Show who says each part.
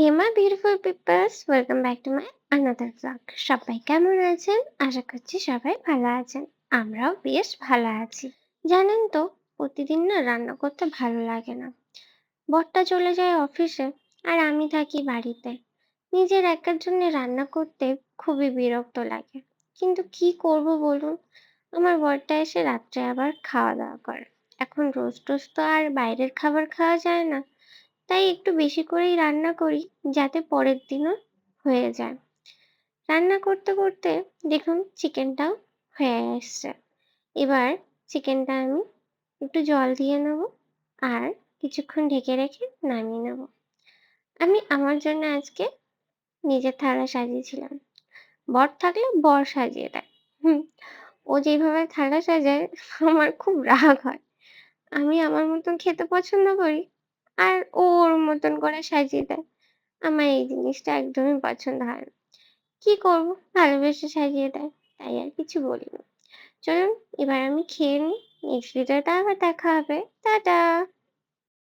Speaker 1: Hema beautiful people's welcome back to my another blog. সবাই কেমন আছেন? আশা করছি সবাই ভালো আছেন। আমরাও বেশ ভালো আছি। জানেন তো, প্রতিদিন না রান্না করতে ভালো লাগে না। বরটা চলে যায় অফিসে আর আমি থাকি বাড়িতে। নিজের একার জন্য রান্না করতে খুবই বিরক্ত লাগে। কিন্তু কি করব বলুন? আমার বরটা এসে রাত্রে আবার খাওয়া দাওয়া করে। এখন রোজ রোজ তো আর বাইরের খাবার খাওয়া যায় না, তাই একটু বেশি করেই রান্না করি, যাতে পরের দিনও হয়ে যায়। রান্না করতে করতে দেখুন চিকেনটাও হয়ে এসছে। এবার চিকেনটা আমি একটু জল দিয়ে নেব আর কিছুক্ষণ ঢেকে রেখে নামিয়ে নেব। আমি আমার জন্য আজকে নিজের থালা সাজিয়েছিলাম। বর থাকলে বর সাজিয়ে দেয়। ও যেইভাবে থালা সাজায় আমার খুব রাগ হয়। আমি আমার মতন খেতে পছন্দ করি আর ও ওর মতন করে সাজিয়ে দেয়। আমার এই জিনিসটা একদমই পছন্দ হয় না। কি করব? ভালোবেসে সাজিয়ে দেয়। তাই আর কিছু বলি না। চলুন এবার আমি খেয়ে নিই। নেক্সট ভিডিওতে আবার দেখা হবে। টাটা!